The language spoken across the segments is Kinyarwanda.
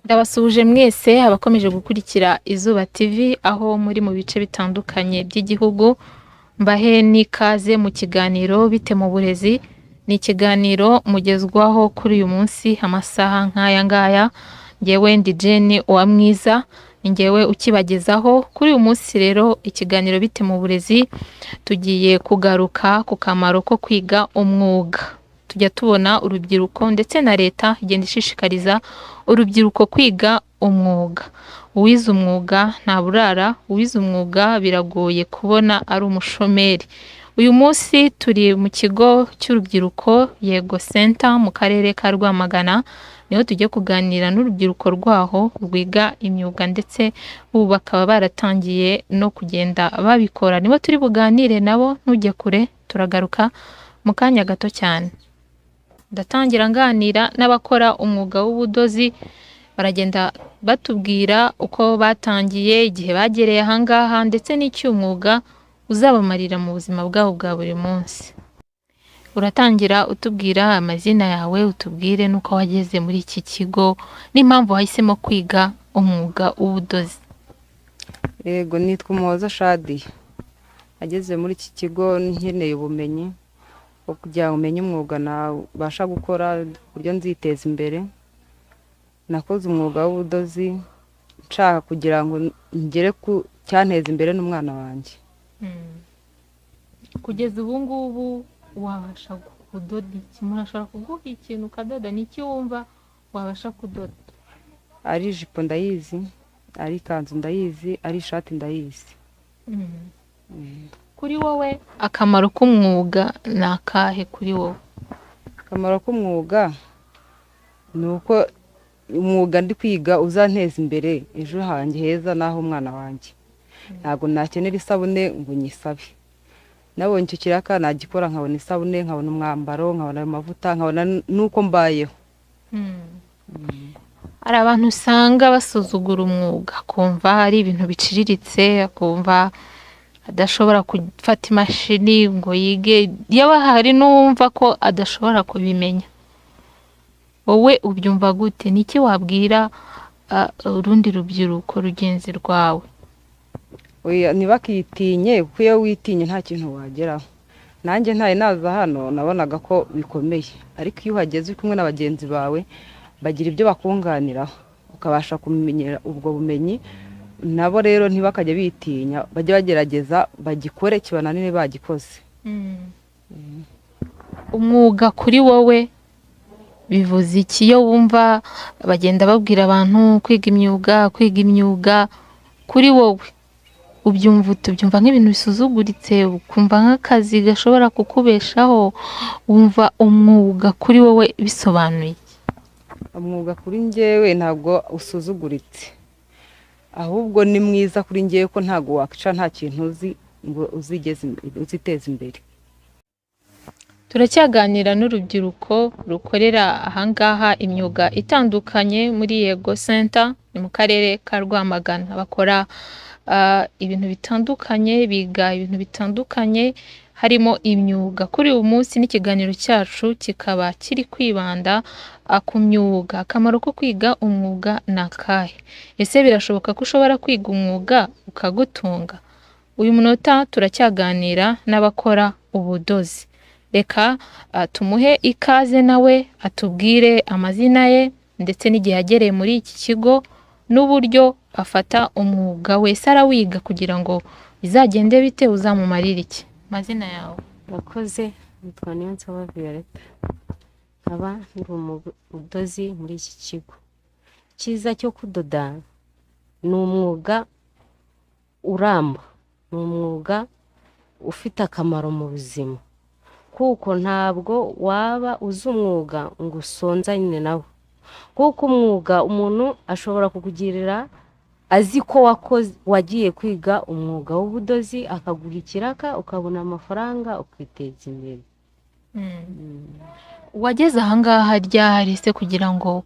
Ndabasuhuje mwese abakomeje gukurikira Izuba TV aho muri mu bice bitandukanye by'igihugu, mbahe n'ikaze mu kiganiro bite mu burezi. Ni ikiganiro mugezwaho kuri uyu munsi amasaha nk'aya ngaya. Njyewe ndi Jane Uwamwiza, ni njyewe ukibagezaho. Kuri uyu munsi rero ikiganiro bite mu burezi tugiye kugaruka ku kamaro ko kwiga umwuga. Tujya tubona urubyiruko ndetse na leta igenda ishishikariza urubyiruko kwiga umwuga. Uwize umwuga ntaburara, uwize umwuga biragoye kubona ari umushomeri. Uyu munsi turi mu kigo cy'urubyiruko Yego Center mu karere ka Rwamagana, niho tugiye kuganira n'urubyiruko rwaho rwiga imyuga ndetse ubu bakaba baratangiye no kugenda babikora. Nibo turi buganire nabo, ntujye kure, turagaruka mu kanya gato cyane. Ndatangira nganira n'abakora umwuga w'ubudozi, baragenda batubwira uko batangiye, igihe bagereye ahangaha ndetse n'icyo umwuga uzabamarira mu buzima bwabo bwa buri munsi. Uratangira utubwira amazina yawe, utubwire n'uko wageze muri iki kigo n'impamvu wahisemo kwiga umwuga w'ubudozi. Yego, nitwa Umuhoza Shadiya. Ageze muri iki kigo nkeneye ubumenyi bwo kugira ngo umenye umwuga nabasha gukora uburyo nziteza imbere. Nakoze umwuga w'ubudozi nshaka kugira ngo ngere ku cyanteza imbere n'umwana wanjye. Kugeza ubu ngubu wabasha kudoda iki? Umuntu ashobora kuguha ikintu ukadoda, ni iki wumva wabasha kudoda? Ari ijipo ndayizi, ari ikanzu ndayizi, ari ishati ndayizi. Kuri wowe akamaro k'umwuga ni akahe kuri wowe? Akamaro k'umwuga ni uko umwuga ndi kwiga uzanteza imbere ejo hanjye heza n'aho umwana wanjye. Ntabwo nakenera isabune ngo nyisabe. Nabonye icyo kiraka nagikora, nkabona isabune, nkabona umwambaro, nkabona amavuta, nkabona n'uko mbayeho. Hari abantu usanga basuzugura umwuga, akumva hari ibintu biciriritse, akumva adashobora gufata imashini ngo yige, yaba hari n'uwumva ko adashobora kubimenya. Wowe ubyumva gute? Ni iki wabwira urundi rubyiruko rugenzi rwawe? Ntibakitinye, kuko iyo witinye nta kintu wageraho. Nanjye ntaye naza hano nabonaga ko bikomeye, ariko iyo uhageze uri kumwe na bagenzi bawe bagira ibyo bakunganiraho ukabasha kumenyera ubwo bumenyi. Nabo rero ntibakajya bitinya, bajye bagerageza bagikore kibananire bagikoze. Umwuga kuri wowe bivuze iki? Iyo wumva bagenda babwira abantu kwiga imyuga, kuri wowe ubyumva nk'ibintu bisuzuguritse, ukumva nk'akazi gashobora kukubeshaho, wumva umwuga kuri wowe bisobanuye iki? Umwuga kuri njyewe ntabwo usuzuguritse, ahubwo ni mwiza kuri njyewe, ko ntabwo wakwica nta kintu uzi ngo uziteze imbere. Turacyaganira n'urubyiruko rukorera ahangaha imyuga itandukanye muri Yego Center, ni mu karere ka Rwamagana. Bakora ibintu bitandukanye, biga ibintu bitandukanye harimo imyuga. Kuri uyu munsi n'ikiganiro cyacu kikaba kiri kwibanda ku myuga. Akamaro ko kwiga umwuga ni akahe? Ese birashoboka ko ushobora kwiga umwuga ukagutunga? Uyu munota turacyaganira n'abakora ubudozi. Reka tumuhe ikaze nawe atubwire amazina ye ndetse n'igihe yagereye muri iki kigo n'uburyo afata umwuga wese arawiga kugira ngo bizagende bite, uzamumarire iki. Amazina yawe? Murakoze, nitwa Niyonsaba Violeta, nkaba ndi umudozi muri iki kigo. Icyiza cyo kudoda ni umwuga uramba, ni umwuga ufite akamaro mu buzima, kuko ntabwo waba uzi umwuga ngo usonzanye nawo. Kuko umwuga umuntu ashobora kukugirira azi ko wagiye kwiga umwuga w'ubudozi, akagura ikiraka, ukabona amafaranga, ukiteza imbere. Wageze ahangaha ryari se kugira ngo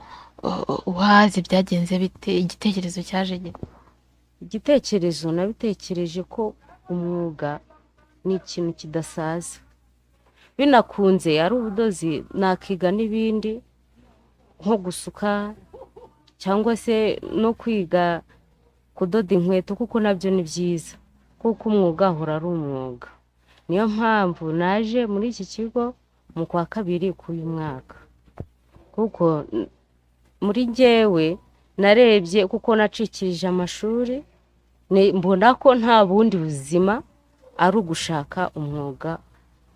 uhaze byagenze bite? Igitekerezo cyaje gite? Igitekerezo nabitekereje ko umwuga ni ikintu kidasaza. Binakunze ari ubudozi nakiga n'ibindi nko gusuka, cyangwa se no kwiga kudoda inkweto kuko nabyo ni byiza, kuko umwuga ahora ari umwuga. Niyo mpamvu naje muri iki kigo mu kwa kabiri k'uyu mwaka, kuko muri njyewe narebye kuko nacikirije amashuri mbona ko nta bundi buzima ari ugushaka umwuga,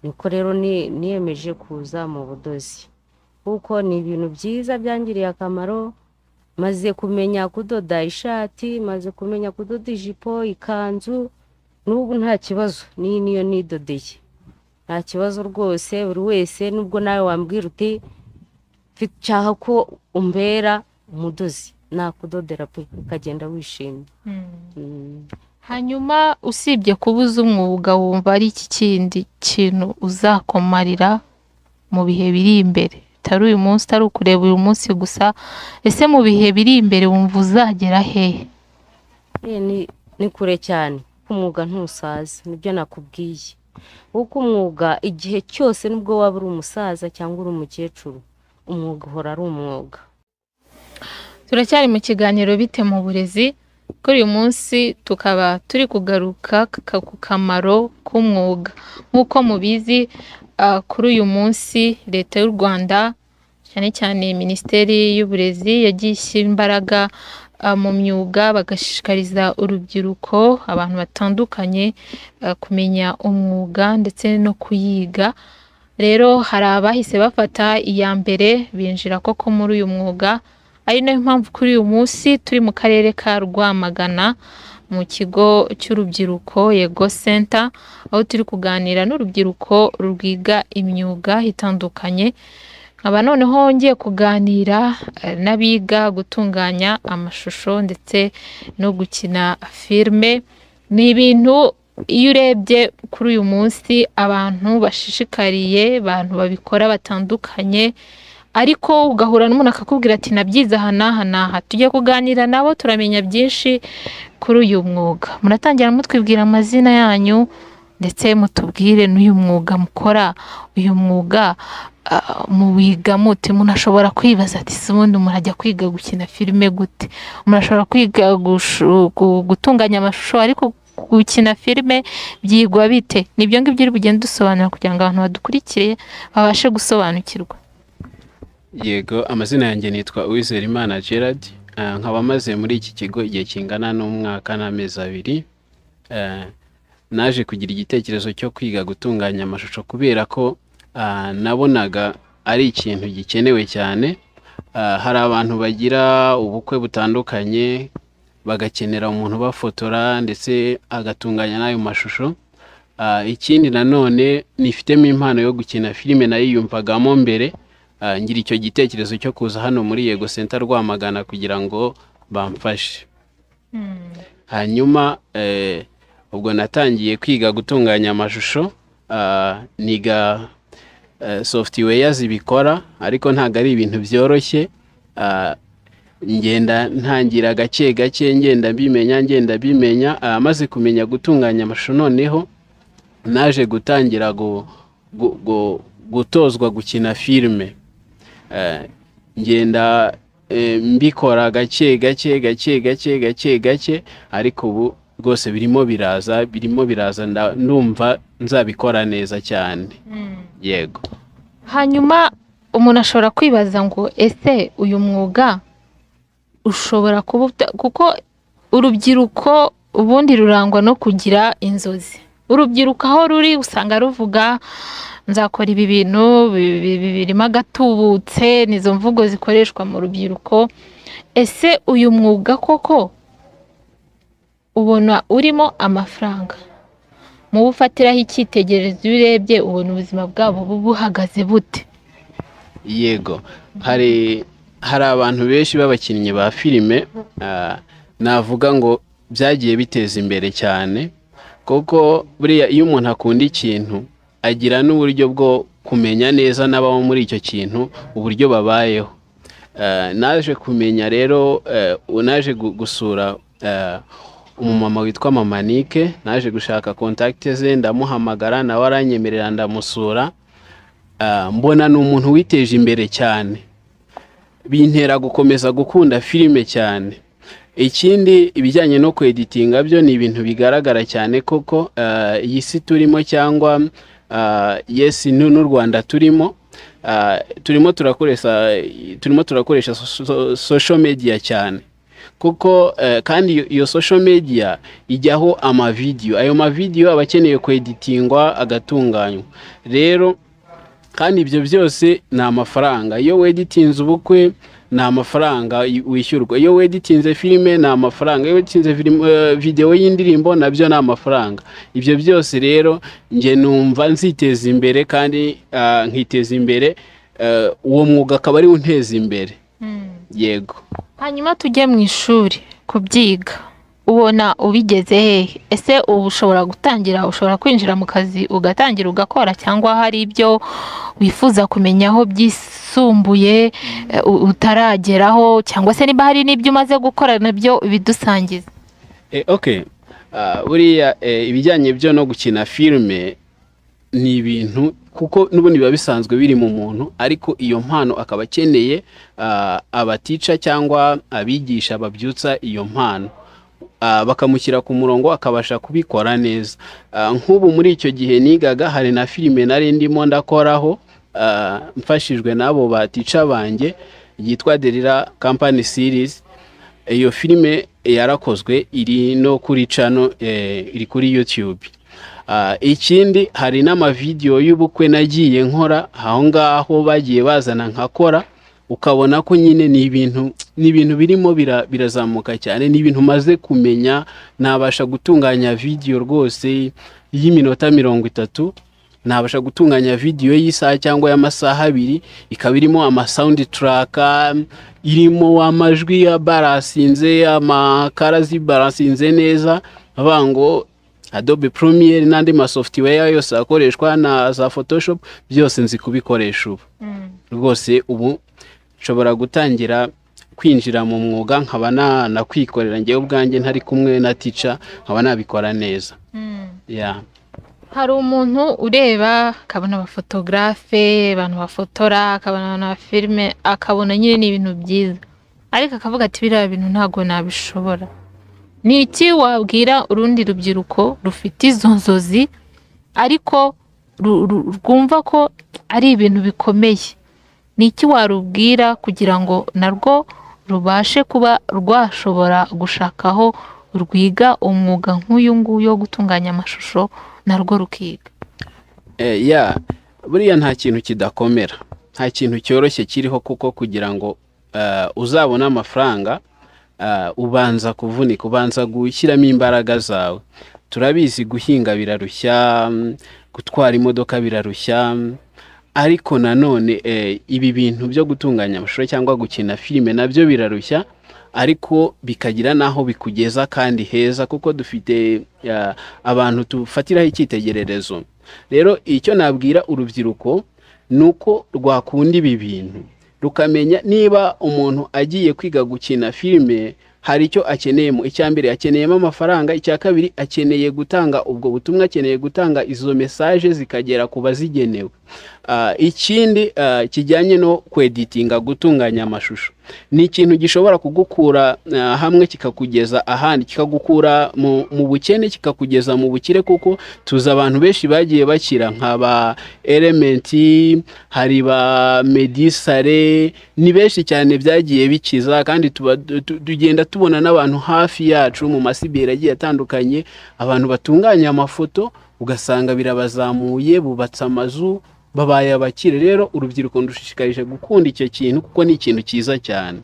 niko rero niyemeje kuza mu budozi kuko ni ibintu byiza byangiriye akamaro. Maze kumenya kudoda ishati, maze kumenya kudoda ijipo, ikanzu, n'ubu nta kibazo niyo nidodeye, nta kibazo rwose. Buri wese nubwo nawe wambwira uti nshaka ko umbera umudozi, nakudodera pe ukagenda wishimye. Hanyuma usibye kubuza umwuga, wumva ari iki kindi kintu uzakomarira mu bihe biri imbere, atari uyu munsi, atari ukureba uyu munsi gusa, ese mu bihe biri imbere wumva uzagera hehe? Ni kure cyane, umwuga ntusaza, nibyo nakubwiye, kuko umwuga igihe cyose nubwo waba uri umusaza cyangwa uri umukecuru, umwuga uhora ari umwuga. Turacyari mu kiganiro bite mu burezi, kuri uyu munsi tukaba turi kugaruka ku kamaro k'umwuga. Nk'uko mubizi, kuri uyu munsi leta y'u Rwanda cyane cyane Minisiteri y'Uburezi yagiye ishyira imbaraga mu myuga, bagashishikariza urubyiruko, abantu batandukanye kumenya umwuga ndetse no kuyiga. Rero hari abahise bafata iya mbere binjira koko muri uyu mwuga, ari nayo mpamvu kuri uyu munsi turi mu karere ka Rwamagana mu kigo cy'urubyiruko Yego Center, aho turi kuganira n'urubyiruko rwiga imyuga itandukanye. Nkaba noneho ngiye kuganira n'abiga gutunganya amashusho ndetse no gukina filime. Ni ibintu iyo urebye kuri uyu munsi abantu bashishikariye, abantu babikora batandukanye, ariko ugahura n'umuntu akakubwira ati nabyize aha n'aha n'aha. Tujye kuganira nabo turamenya byinshi kuri uyu mwuga. Muratangira mutwibwira amazina yanyu ndetse mutubwire n'uyu mwuga mukora. Uyu mwuga muwiga mute? Umuntu ashobora kwibaza ati se ubundi umuntu ajya kwiga gukina filime gute? Umuntu ashobora kwiga gutunganya amashusho, ariko gukina filime byigwa bite? Nibyo ngibyo uri bugende dusobanura kugira ngo abantu badukurikiye babashe gusobanukirwa. Yego, amazina yanjye nitwa Uwizerimana Gerard, nkaba maze muri iki kigo igihe kingana n'umwaka n'amezi 2. Naje kugira igitekerezo cyo kwiga gutunganya amashusho kubera ko nabonaga ari ikintu gikenewe cyane. Hari abantu bagira ubukwe butandukanye bagakenera umuntu bafotora ndetse agatunganya n'ayo mashusho. Ikindi nanone nifitemo impano yo gukina filime, nayiyumvagamo mbere. Ngira icyo gitekerezo cyo kuza hano muri Yego Center Rwamagana kugira ngo bamfashe. Hanyuma ubwo natangiye kwiga gutunganya amashusho, niga software zibikora, ariko ntago ari ibintu byoroshye. Ngenda ntangira gake gake, ngenda bimenya. Maze kumenya gutunganya amashusho, noneho naje gutangira gutozwa gukina filime. Ngenda mbikora gake gake, ariko ubu rwose birimo biraza, ndumva nzabikora neza cyane. Yego. Hanyuma umuntu ashobora kwibaza ngo ese uyu mwuga ushobora kuba, kuko urubyiruko ubundi rurangwa no kugira inzozi. Urubyiruko aho ruri usanga ruvuga nzakora ibi bintu birimo agatubutse, nizo mvugo zikoreshwa mu rubyiruko. Ese uyu mwuga koko ubona urimo amafaranga? Mu bufatiraho icyitegererezo iyo urebye ubona ubuzima bwabo buhagaze bute? Yego, hari abantu benshi b'abakinnyi ba filime, navuga ngo byagiye biteza imbere cyane, kuko buriya iyo umuntu akunda ikintu agira n'uburyo bwo kumenya neza n'ababo muri icyo kintu uburyo babayeho. Naje kumenya rero, naje gusura umumama witwa Mama Nike, naje gushaka contact ze, ndamuhamagara nawe aranyemerera, ndamusura. Mbona ni umuntu witeje imbere cyane. bintera gukomeza gukunda filime cyane. Ikindi ibijyanye no kweditinga byo ni ibintu bigaragara cyane koko, iyi si turimo cyangwa yes n'u Rwanda turimo, turimo turakoresha social media cyane kuko kandi iyo social media ijyaho amavideo, ayo mavideo aba akeneye kweditingwa agatunganywa. Rero kandi ibyo byose ni amafaranga. Iyo weditinze ubukwe ni amafaranga wishyurwa, iyo weditinze filime ni amafaranga, iyo weditinze video y'indirimbo nabyo ni amafaranga. Ibyo byose rero nge numva nziteza imbere kandi nkiteza imbere, uwo mwuga akaba ari unteza imbere. Yego. Hanyuma tujye mu ishuri kubyiga, ubona ubigeze hehe? Ese ushobora kwinjira mu kazi ugatangira ugakora, cyangwa hari ibyo wifuza kumenyaho byisumbuye utarageraho, cyangwa se niba hari n'ibyo umaze gukora nabyo bidusangiza? Okay. Buriya ibijyanye byo no gukina filime ni ibintu kuko n'ubundi biba bisanzwe biri mu muntu, ariko iyo mpano akaba akeneye abatica cyangwa abigisha babyutsa iyo mpano, bakamushyira ku murongo akabasha kubikora neza. Nk'ubu muri icyo gihe nigaga hari na filime nari ndimo ndakoraho, mfashijwe n'abo batica banjye, yitwa Delira Company Series. Iyo filime yarakozwe, iri no kuri channel, iri kuri YouTube. Ikindi hari n'amavideo y'ubukwe nagiye nkora aho ngaho, bagiye bazana nkakora, ukabona ko nyine ni ibintu birimo birazamuka cyane, ni ibintu maze kumenya. Nabasha gutunganya video rwose y'iminota 30, nabasha gutunganya video y'isaha cyangwa y'amasaha 2, ikaba irimo ama sound track, irimo amajwi ya barasinze, amakara zibarasinze neza, abango Adobe Premiere n'andi ma software yose akoreshwa na za Photoshop, byose nzi kubikoresha ubu. Rwose ubu nshobora gutangira kwinjira mu mwuga nkaba nakwikorera ngewe ubwanjye ntari kumwe na teacher, nkaba nabikora neza. Hari umuntu ureba akabona abafotogarafe, abantu bafotora, akabona na filime, akabona nyine ni ibintu byiza, ariko akavuga ati biriya bintu ntabwo nabishobora. Ni iki wabwira urundi rubyiruko rufite izo nzozi ariko rwumva ko ari ibintu bikomeye? Ni iki warubwira kugira ngo narwo rubashe kuba rwashobora gushakaho rwiga umwuga nk'uyu nguyu wo gutunganya amashusho, narwo rukiga? Buriya nta kintu kidakomera, nta kintu cyoroshye kiriho, kuko kugira ngo uzabone amafaranga ubanza kuvunika, ubanza gushyiramo imbaraga zawe. Turabizi guhinga birarushya, gutwara imodoka birarushya, ariko nanone ibi bintu byo gutunganya amashusho cyangwa gukina filime nabyo birarushya, ariko bikagira naho bikugeza kandi heza, kuko dufite abantu tufatiraho icyitegererezo. Rero icyo nabwira urubyiruko nuko rwakunda ibi bintu, rukamenya niba umuntu agiye kwiga gukina filime hari icyo akeneyemo. Icyambere akeneyemo amafaranga, icya kabiri akeneye gutanga ubwo butumwa, akeneye gutanga izo message zikagera ku bazigenewe. Ikindi kijyanye no kweditinga, gutunganya amashusho, ni ikintu gishobora kugukura hamwe kikakugeza ahandi, kikagukura mu bukene kikakugeza mu bukire, kuko tuza abantu benshi bagiye bakira nk'aba Element, hari ba Medisare, ni benshi cyane byagiye bikiza, kandi tugenda tubona n'abantu hafi yacu mu masibera agiye atandukanye, abantu batunganya amafoto ugasanga birabazamuye, bubatse amazu, babaye abakire. Rero urubyiruko ndushishikarije gukunda icyo kintu kuko ni ikintu cyiza cyane.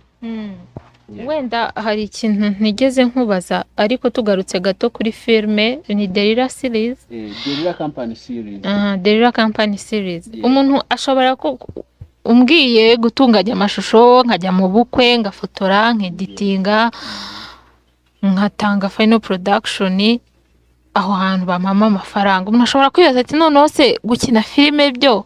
Wenda hari ikintu ntigeze nkubaza, ariko tugarutse gato kuri filime, ni Delira Series, Delira Company Series. Delira Company Series. Umuntu ashobora umbwiye gutunganya amashusho, nkajya mu bukwe ngafotora, nkeditinga, nkatanga final production, aho hantu bamama amafaranga. Umuntu ashobora kwibaza ati noneho se gukina filime byo,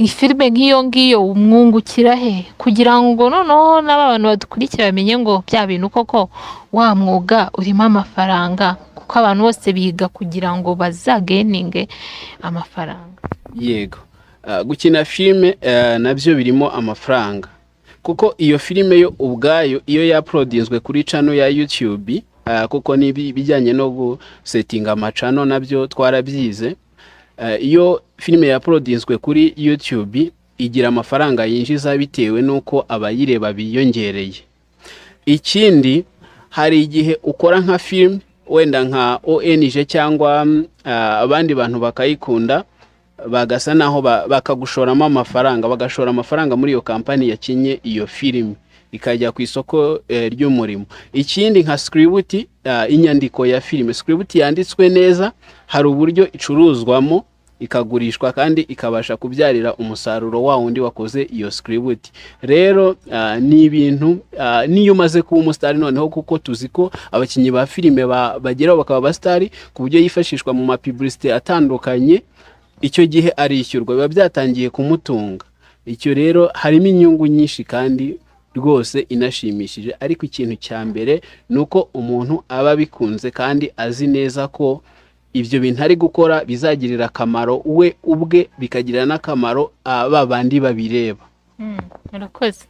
filime nk'iyo ngiyo umwungukira he? Kugira ngo noneho n'abantu badukurikira bamenye ngo bya bintu koko wa mwuga urimo amafaranga, kuko abantu bose biga kugira ngo bazageninge amafaranga. Yego, gukina filime nabyo birimo amafaranga, kuko iyo filime yo ubwayo iyo yaprodinzwe kuri channel ya YouTube, kuko bijyanye no gusetinga amacano nabyo twarabyize, iyo filime yaprodinzwe kuri YouTube igira amafaranga yinjiza bitewe n'uko abayireba biyongereye. Ikindi, hari igihe ukora nka film wenda nka ONG cyangwa abandi bantu bakayikunda, bagasa naho bakagushoramo amafaranga, bagashora amafaranga muri iyo kampani yakinye iyo filime ikajya ku isoko ry'umurimo. Ikindi nka script, inyandiko ya filime, script yanditswe neza, hari uburyo icuruzwamo ikagurishwa kandi ikabasha kubyarira umusaruro wa wundi wakoze iyo script. Rero ni ibintu niyo umaze kuba umusitari noneho, kuko tuzi ko abakinnyi ba filime bageraho bakaba abasitari ku buryo yifashishwa mu mapublicité atandukanye, icyo gihe arishyurwa, biba byatangiye kumutunga. Icyo rero harimo inyungu nyinshi kandi rwose inashimishije, ariko ikintu cya mbere nuko umuntu aba abikunze kandi azi neza ko ibyo bintu ari gukora bizagirira akamaro we ubwe, bikagirira n'akamaro babandi babireba. Murakoze.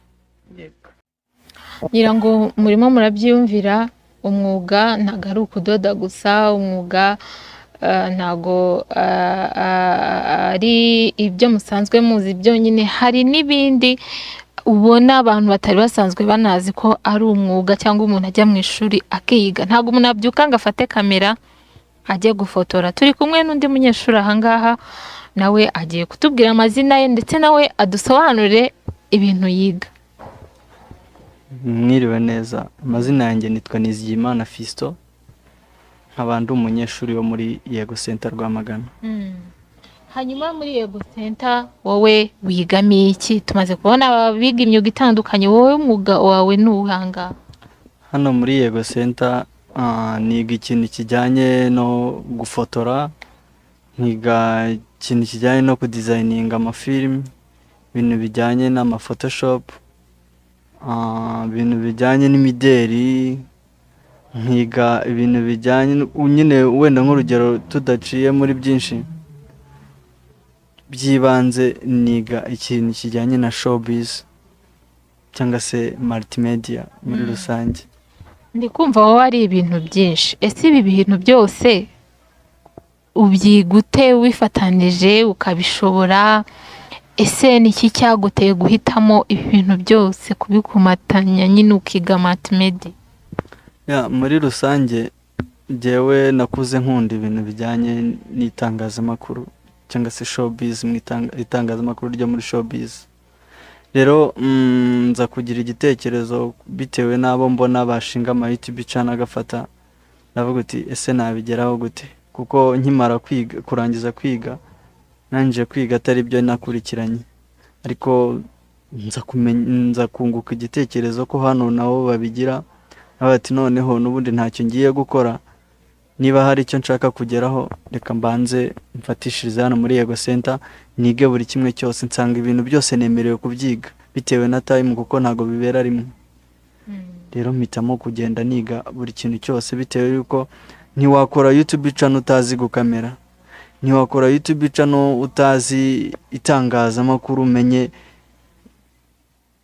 Ngira ngo murimo murabyiyumvira, umwuga ntabwo ari ukudoda gusa, umwuga ntago ari ibyo musanzwe muzi byonyine, hari n'ibindi ubona abantu batari basanzwe banazi ko ari umwuga, cyangwa umuntu ajya mu ishuri akiga. Ntabwo umuntu abyuka ngo afate kamera ajye gufotora. Turi kumwe n'undi munyeshuri ahangaha, nawe agiye kutubwira amazina ye ndetse nawe adusobanurire ibintu yiga. Mwiriwe neza, amazina yanjye nitwa Nizigiyimana Fiston, nkaba ndi umunyeshuri wo muri Yego Center Rwamagana. Hanyuma muri Yego Center wowe wigamiye iki? Tumaze kubona abiga imyuga itandukanye, wowe umwuga wawe ni uwuhanga? Hano muri Yego Center niga ikintu kijyanye no gufotora, nkiga ikintu kijyanye no kudesigninga amafilm, ibintu bijyanye n'amaphotoshop, ibintu bijyanye n'imideri, nkiga ibintu bijyanye nyine, wenda nk'urugero tudaciye muri byinshi byibanze, niga ikintu kijyanye na showbiz cyangwa se multimedia muri rusange. Ndi kumva wowe ari ibintu byinshi. Ese ibi bintu byose ubyigute wifatanije ukabishobora? Ese ni iki cyaguteye guhitamo ibi bintu byose kubikumatanya nyine ukiga multimedia? Muri rusange njyewe nakuze nkunda ibintu bijyanye n'itangazamakuru cyangwa se showbiz, mu itangazamakuru ryo muri showbiz. Rero nza kugira igitekerezo bitewe n'abo mbona bashinga ama YouTube channel agafata, ndavuga uti ese nabigeraho gute? Kuko nkimara kurangiza kwiga, nanje kwiga atari byo nakurikiranye, ariko nza kunguka igitekerezo ko hano nabo babigira, abati noneho n'ubundi ntacyo ngiye gukora, niba hari icyo nshaka kugeraho reka mbanze mfatishirize hano muri Yego Center, nige buri kimwe cyose, nsanga ibintu byose nemerewe kubyiga bitewe na time, kuko ntago bibera rimwe. Rero mpitamo kugenda niga buri kintu cyose, bitewe yuko ntiwakora YouTube channel utazi gukamera, ntiwakora YouTube channel utazi itangazamakuru, umenye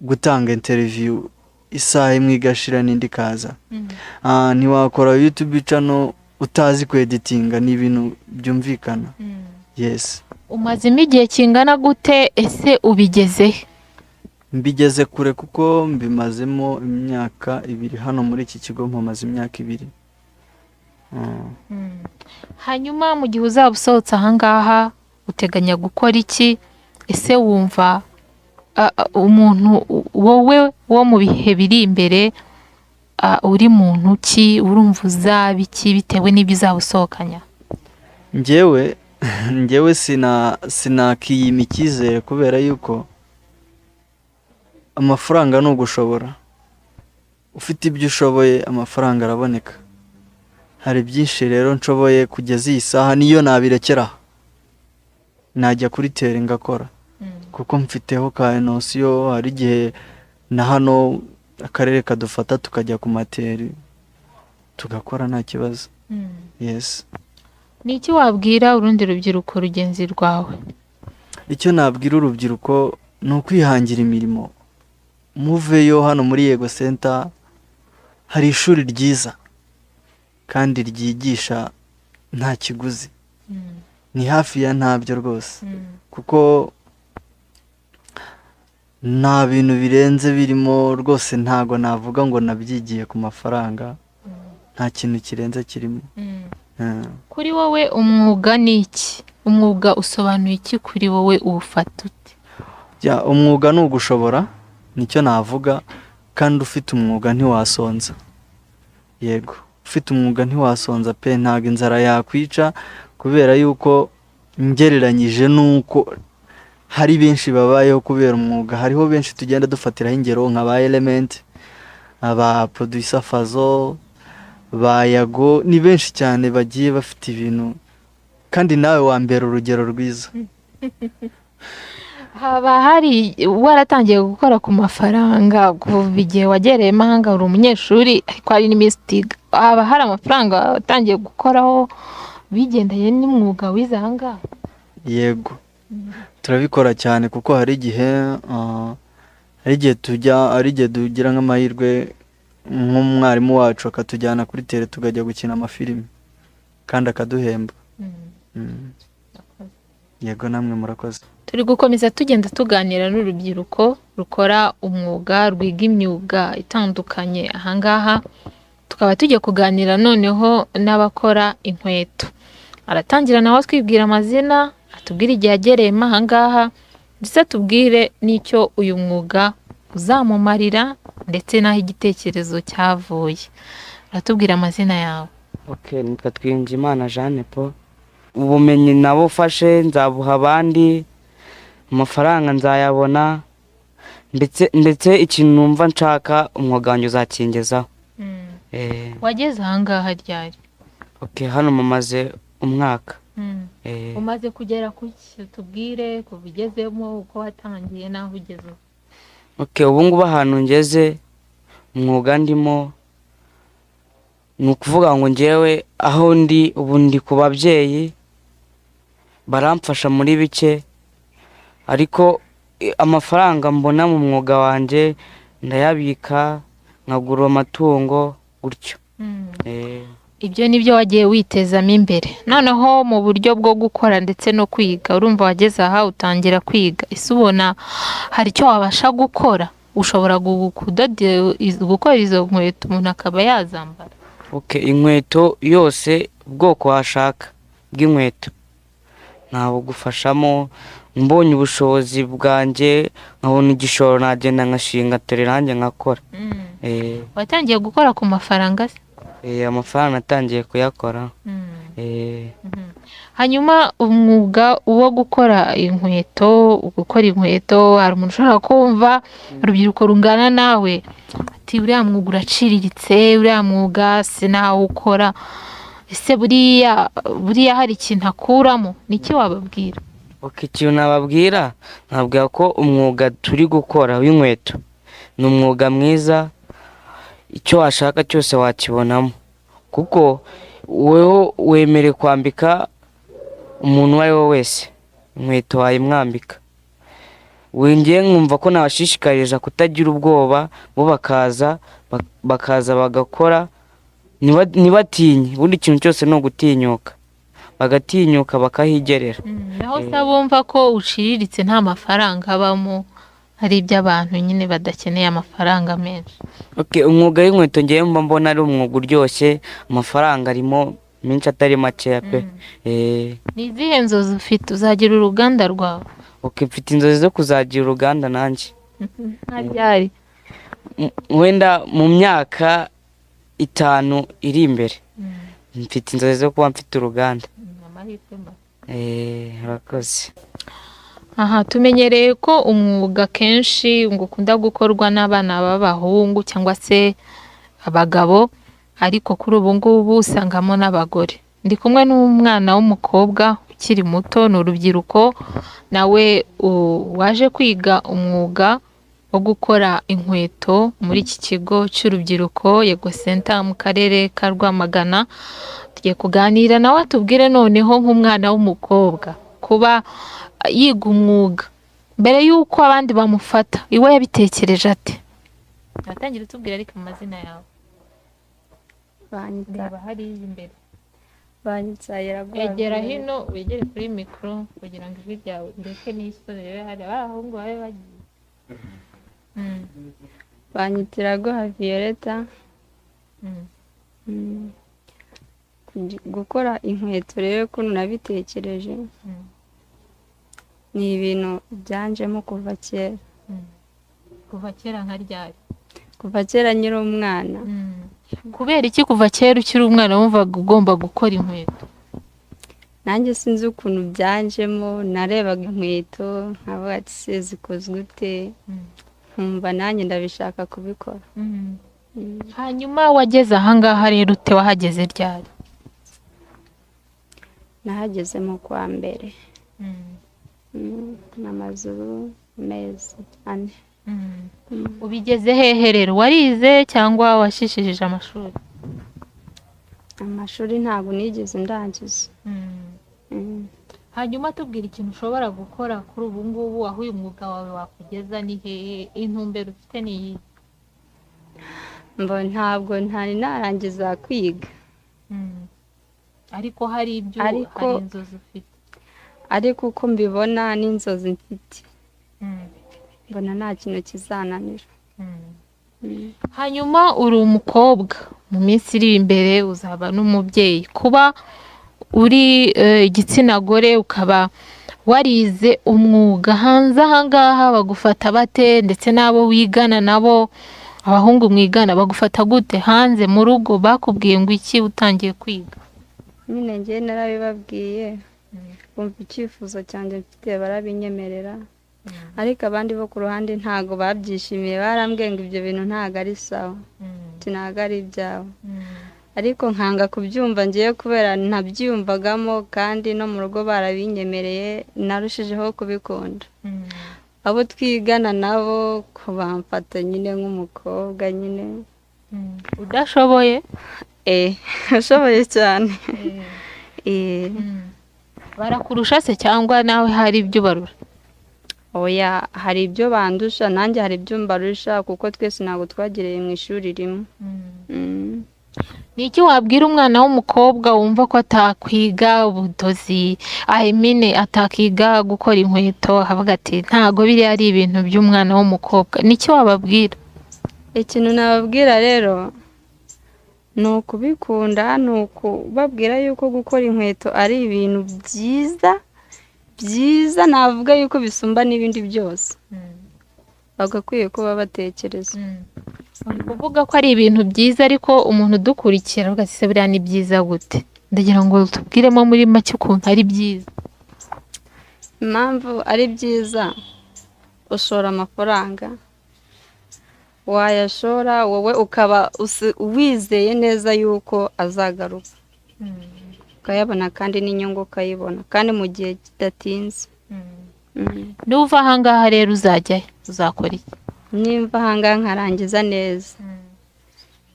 gutanga interview isaha imwe igashira n'indi kaza. Ntiwakora YouTube channel utazi kweditinga, ni ibintu byumvikana. Yes. Umazemo igihe kingana gute? Ese ubigeze? Mbigeze kure kuko mbimazemo imyaka 2 hano muri iki kigo, mpamaze imyaka 2. Hanyuma mu gihe uzaba usohotse ahangaha uteganya gukora iki? Ese wumva umuntu wowe wo mu bihe biri imbere uri muntu ki? Urumva uzaba iki bitewe n'ibyo uzaba usohokanya? Njyewe sinakiyima icyizere, kubera yuko amafaranga ni ugushobora. Ufite ibyo ushoboye amafaranga araboneka. Hari byinshi rero nshoboye kugeza iyi saha, niyo nabirekera najya kuri tere ngakora, kuko mfiteho ka nosiyo. Hari igihe na hano akarere kadufata tukajya ku materi tugakora nta kibazo. Yes. Ni iki wabwira urundi rubyiruko rugenzi rwawe? Icyo nabwira urubyiruko ni ukwihangira imirimo, muveyo hano muri Yego Center hari ishuri ryiza kandi ryigisha nta kiguzi, ni hafi ya ntabyo rwose, kuko nta bintu birenze birimo rwose, ntago navuga ngo nabyigiye ku mafaranga, nta kintu kirenze kirimo. Kuri wowe umwuga ni iki? Umwuga usobanuye iki kuri wowe, uwufata ute? Umwuga ni ugushobora, nicyo navuga, kandi ufite umwuga ntiwasonza. Yego, ufite umwuga ntiwasonza pe, ntago inzara yakwica, kubera yuko ngereranyije nuko hari benshi babayeho kubera umwuga. Hariho benshi tugenda dufatiraho ingero nka ba Element, aba producer Fazo, ba Yago, ni benshi cyane bagiye bafite ibintu, kandi nawe wambera urugero rwiza. Haba hari waratangiye gukora ku mafaranga kuva igihe wagereye mahanga, uri umunyeshuri ariko hari n'imisiga, haba hari amafaranga watangiye gukoraho bigendanye n'umwuga wize aha ngaha? Yego, turabikora cyane, kuko hari igihe tugira nk'amahirwe nk'umwarimu wacu akatujyana kuri tele tukajya gukina amafilimi kandi akaduhemba. Yego, namwe murakoze. Turi gukomeza tugenda tuganira n'urubyiruko rukora umwuga, rwiga imyuga itandukanye aha ngaha, tukaba tujya kuganira noneho n'abakora inkweto. Aratangira nawe twibwira amazina, atubwire igihe agereyemo aha ngaha, ndetse tubwire n'icyo uyu mwuga uzamumarira ndetse n'aho igitekerezo cyavuye. Aratubwira amazina yawe. Okay, nitwa Twinjimana Jeanne Paul. Ubumenyi nabo ufashe nzabuha abandi, amafaranga nzayabona, ndetse ikintu numva nshaka umwuga wanjye uzakingezaho. Wageze aha ngaha ryari? Okay, hano mumaze umwaka. Umaze kugera kuki? Tubwire ko bigezemo, uko watangiye naho ugeze. Okay, ubu ngubu ahantu ngeze umwuga ndimo ni ukuvuga ngo njyewe aho ndi ubu ndi ku babyeyi, baramfasha muri bike, ariko amafaranga mbona mu mwuga wanjye ndayabika, nkagura amatungo gutyo. Ibyo nibyo wagiye witezamo imbere. Noneho mu buryo bwo gukora ndetse no kwiga, urumva wageze aha utangira kwiga, ese ubona hari icyo wabasha gukora? Ushobora gukora izo nkweto umuntu akaba yazambara? Okay, inkweto yose ubwoko washaka bw'inkweto nabugufashamo, mbonye ubushobozi bwanjye, nkabona igishoro nagenda nkashinga tere nanjye nkakora. Watangiye gukora ku mafaranga se? Amafaranga natangiye kuyakora. Hanyuma umwuga wo gukora inkweto, hari umuntu ushobora kumva, urubyiruko rungana nawe, ati uriya mwuga uraciriritse, uriya mwuga sinawukora, ese buriya hari ikintu akuramo? Niki wababwira? Okay, ikintu nababwira, nababwira ko umwuga turi gukora w'inkweto ni umwuga mwiza, icyo washaka cyose wakibonamo, kuko weho wemere kwambika umuntu uwo ari we wese inkweto wayimwambika. Ngiye nkumva ko nabashishikariza kutagira ubwoba, bo bakaza bagakora, ntibatinye, ubundi ikintu cyose ni ugutinyuka, bagatinyuka bakahigerera. Naho se bumva ko uciriritse nta mafaranga abamo, hari iby'abantu nyine badakeneye amafaranga menshi. Okay, umwuga w'inkweto ngiye mbona ari umwuga uryoshye, amafaranga arimo menshi atari makeya pe. Ni izihe nzozi ufite? Uzagira uruganda rwawe? Okay, mfite inzozi zo kuzagira uruganda nanjye. Ntaryari? Wenda mu myaka 5 iri imbere mfite inzozi zo kuba mfite uruganda. Murakoze. Aha, tumenyereye ko umwuga kenshi ngo ukunda gukorwa n'abana b'abahungu cyangwa se abagabo, ariko kuri ubu ngubu usangamo n'abagore. Ndi kumwe n'umwana w'umukobwa ukiri muto, ni urubyiruko, nawe waje kwiga umwuga wo gukora inkweto muri iki kigo cy'urubyiruko Yego Center mu karere ka Rwamagana. Tugiye kuganira nawe, atubwire noneho nk'umwana w'umukobwa kuba yiga umwuga mbere y'uko abandi bamufata, iwe yabitekereje ate? Natangira utubwira ariko amazina yawe. banyita Reba hariya imbere. banyita Iraguha Egera Violette. hino wegere kuri mikoro kugira ngo ijwi ryawe ndetse n'isore hari abahungu babe bagiye. banyita Iraguha Violette. Mm. Gukora inkweto rero ukuntu nabitekereje ni ibintu byanjemo kuva kera, Kuva kera nka ryari? kuva kera nkiri umwana. Kubera iki kuva kera ukiri umwana wumvaga ugomba gukora inkweto? Nanjye sinzi ukuntu byanjemo, narebaga inkweto nkavuga ati se zikozwe ute, nkumva nanjye ndabishaka kubikora. Hanyuma wageze ahangaha rero ute, wahageze ryari? Nahageze mu kwa mbere, namaze amezi 4. Ubigeze hehe rero? Warize cyangwa washishije amashuri? Amashuri ntabwo nigeze ndangiza. Hanyuma tubwira ikintu ushobora gukora kuri ubu ngubu, aho uyu mwuga wawe wakugeza ni hehe, intumbero ufite ni iyi? Ntabwo ntari narangiza kwiga, ariko hari ibyo hari inzozi ufite. ariko uko mbibona n'inzozi mfite, mbona nta kintu kizananira. Hanyuma uri umukobwa, mu minsi iri imbere uzaba n'umubyeyi. Kuba uri igitsina gore ukaba warize umwuga, hanze ahangaha bagufata bate? Ndetse n'abo wigana nabo, abahungu mwigana bagufata gute? Hanze mu rugo bakubwiye ngo iki utangiye kwiga? Nyine njye narabibabwiye, bumva icyifuzo cyanjye mfite barabinyemerera, ariko abandi bo ku ruhande ntago babyishimiye, barambwiye ngo ibyo bintu ntago ari sawa, ntago ari ibyawe. Ariko nkanga kubyumva ngiye kubera ntabyiyumvagamo, kandi no mu rugo barabinyemereye, narushijeho kubikunda. Abo twigana nabo ko bamfata nyine nk'umukobwa nyine udashoboye. ashoboye cyane. Barakurusha se cyangwa nawe hari ibyo barusha? Oya, hari ibyo bandusha, nanjye hari ibyo mbarusha, kuko twese ntabwo twagereye mu ishuri rimwe. Ni iki wabwira umwana w'umukobwa wumva ko atakwiga ubudozi, atakiga gukora inkweto, avuga ati ntago biri ari ibintu by'umwana w'umukobwa? Ni iki wababwira? Ikintu nababwira rero ni ukubikunda, ni ukubabwira yuko gukora inkweto ari ibintu byiza, navuga yuko bisumba n'ibindi byose. Bagakwiye kuba batekereza. Kuvuga ko ari ibintu byiza, ariko umuntu udukurikira avuga ati se buriya ni byiza gute? Ndagira ngo tubwiremo muri make ukuntu ari byiza. Impamvu ari byiza, ushora amafaranga, wayashora wowe ukaba wizeye neza yuko azagaruka, ukayabona kandi n'inyungu ukayibona, kandi mu gihe kidatinze. Nuva ahangaha rero uzajyayo, uzakora iki? Nimva ahangaha nkarangiza neza,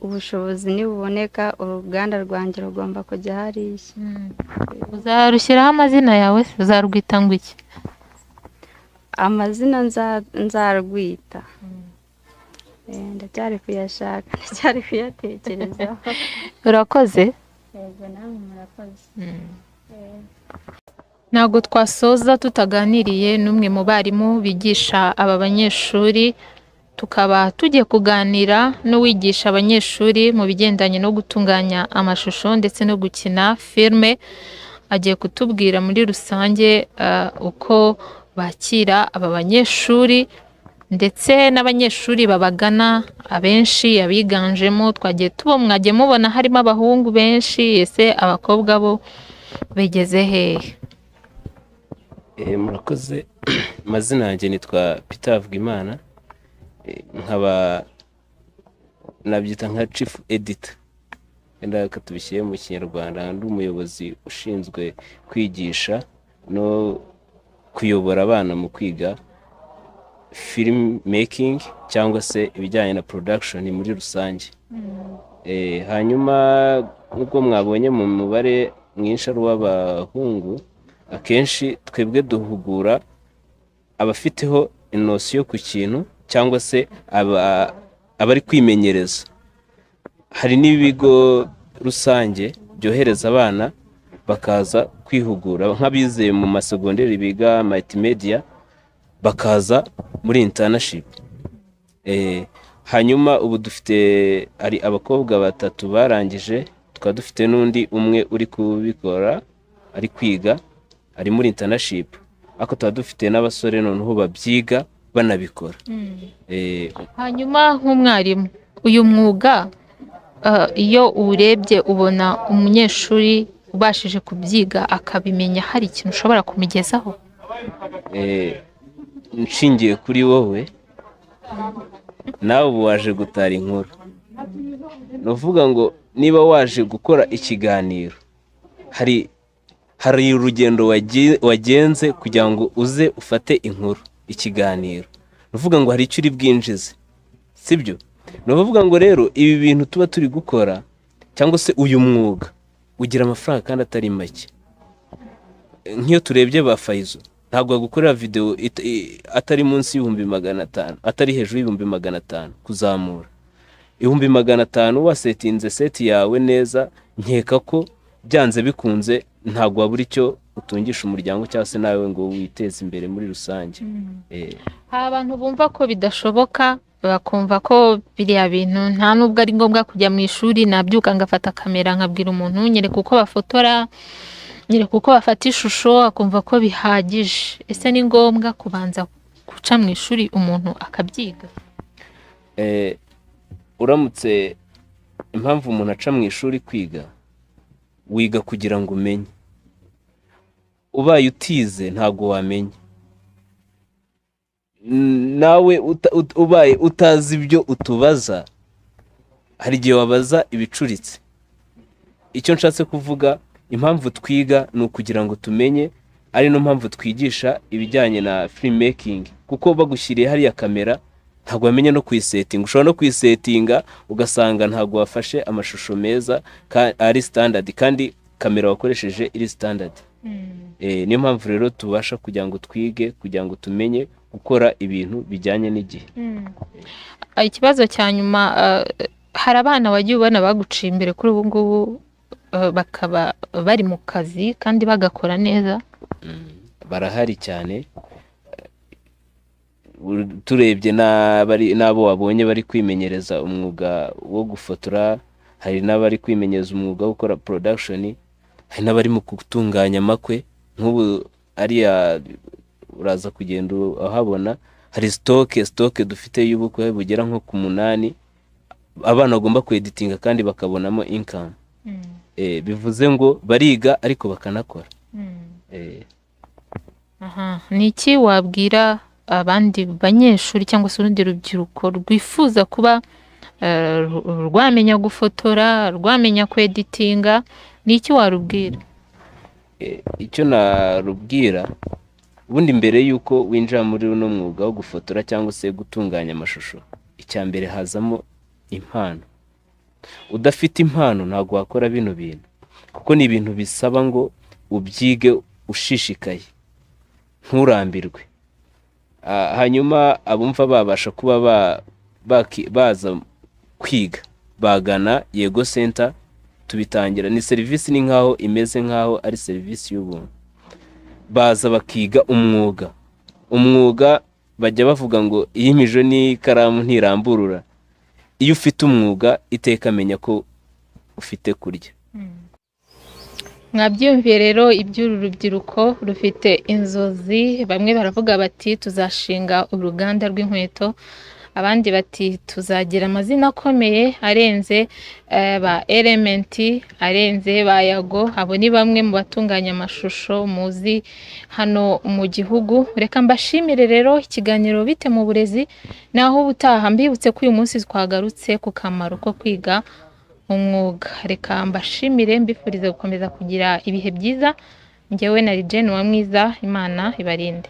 ubushobozi nibuboneka, uruganda rwanjye rugomba kujya hariya. Uzarushyiraho amazina yawe, uzarwita ngo iki? Amazina nzarwita ndacyari kuyashaka, ndacyari kuyatekerezaho. Urakoze. Yego, namwe murakoze. Ntabwo twasoza tutaganiriye n'umwe mu barimu bigisha aba banyeshuri, tukaba tugiye kuganira n'uwigisha abanyeshuri mu bigendanye no gutunganya amashusho ndetse no gukina filime. Agiye kutubwira muri rusange uko bakira aba banyeshuri, ndetse n'abanyeshuri babagana abenshi, abiganjemo mwagiye mubona harimo abahungu benshi, ese abakobwa bo begeze hehe? Murakoze. Amazina yanjye nitwa Peter Havugimana, nkaba nabyita nka chief editor, wenda katubishyire mu Kinyarwanda. Ndi umuyobozi ushinzwe kwigisha no kuyobora abana mu kwiga film making cyangwa se ibijyanye na production muri rusange. Hanyuma nk'uko mwabonye mu mubare mwinshi ari uw'abahungu, akenshi twebwe duhugura abafiteho inosiyo ku kintu, cyangwa se abari kwimenyereza. Hari n'ibigo rusange byohereza abana bakaza kwihugura nk'abizeye mu masegonderi biga multimedia bakaza muri internship. Hanyuma ubu dufite ari abakobwa 3 barangije, tukaba dufite n'undi umwe uri kubikora ari kwiga ari muri internship, ako tukaba dufite n'abasore noneho babyiga banabikora. Hanyuma nk'umwarimu uyu mwuga iyo urebye ubona umunyeshuri ubashije kubyiga akabimenya, hari ikintu ushobora kumugezaho? Nshingiye kuri wowe nawe waje gutara inkuru, nuvuga ngo niba waje gukora ikiganiro hari urugendo wagenze kugira ngo uze ufate inkuru ikiganiro, nuvuga ngo hari icyo uri bwinjize, sibyo? Nuvuga ngo rero ibi bintu tuba turi gukora cyangwa se uyu mwuga ugira amafaranga kandi atari make. Nk'iyo turebye ba Faizo ntabwo bagukorera video atari munsi y'500, atari hejuru y'500 kuzamura. 500 wasetinze seti yawe neza, nkeka ko byanze bikunze ntabwo wabura icyo utungisha umuryango cyangwa se nawe ngo witeze imbere muri rusange. Abantu bumva ko bidashoboka, bakumva ko biriya bintu nta nubwo ari ngombwa kujya mu ishuri, nabyuka ngafata kamera nkabwira umuntu nyereka uko bafotora, nyereka uko bafata ishusho, akumva ko bihagije. Ese ni ngombwa kubanza guca mu ishuri umuntu akabyiga? Uramutse impamvu umuntu aca mu ishuri kwiga, wiga kugira ngo umenye. Ubaye utize ntabwo wamenya. Nawe ubaye utazi ibyo utubaza, hari igihe wabaza ibicuritse. Icyo nshatse kuvuga, impamvu twiga ni ukugira ngo tumenye, ari no mpamvu twigisha ibijyanye na filmmaking, kuko bagushyiriye hariya kamera ntabwo wamenye no kuyisetinga. Ushobora no kuyisetinga ugasanga ntabwo wafashe amashusho meza ari standard, kandi kamera wakoresheje iri standard. Niyo mpamvu rero tubasha kugira ngo twige, kugira ngo tumenye gukora ibintu bijyanye n'igihe. Ikibazo cya nyuma, hari abana wagiye ubona baguciye imbere kuri ubu ngubu bakaba bari mu kazi kandi bagakora neza? Barahari cyane. Turebye n'abo wabonye bari kwimenyereza umwuga wo gufotora, hari n'abari kwimenyereza umwuga wo gukora production, hari n'abari mu gutunganya amakwe. Nk'ubu ariya uraza kugenda ahabona hari stock dufite y'ubukwe bugera nko ku 8 abana bagomba kweditinga kandi bakabonamo income. Bivuze ngo bariga ariko bakanakora. Ni iki wabwira abandi banyeshuri cyangwa se urundi rubyiruko rwifuza kuba rwamenya gufotora, rwamenya kweditinga, ni iki warubwira? Icyo narubwira, ubundi mbere yuko winjira muri uno mwuga wo gufotora cyangwa se gutunganya amashusho, icya mbere hazamo impano. Udafite impano ntabwo wakora bino bintu, kuko ni ibintu bisaba ngo ubyige ushishikaye nturambirwe. Hanyuma abumva babasha kuba baza kwiga bagana Yego Center. Tubitangira ni service, ni nkaho imeze nkaho ari service y'ubuntu. Baza bakiga umwuga bajya bavuga ngo iyimijo ni karamu ntiramburura. Iyo ufite umwuga iteka menya ko ufite kurya. Mwabyumviye rero iby'uru rubyiruko rufite inzozi. Bamwe baravuga bati tuzashinga uruganda rw'inkweto, abandi bati tuzagira amazina akomeye arenze ba Element, arenze ba Yago. Abo ni bamwe mu batunganya amashusho muzi hano mu gihugu. Reka mbashimire rero ikiganiro Bite mu Burezi, naho ubutaha mbibutse ko uyu munsi twagarutse ku kamaro ko kwiga umwuga. Reka mbashimire, mbifurize gukomeza kugira ibihe byiza. Njyewe na Jane Uwamwiza, Imana ibarinde.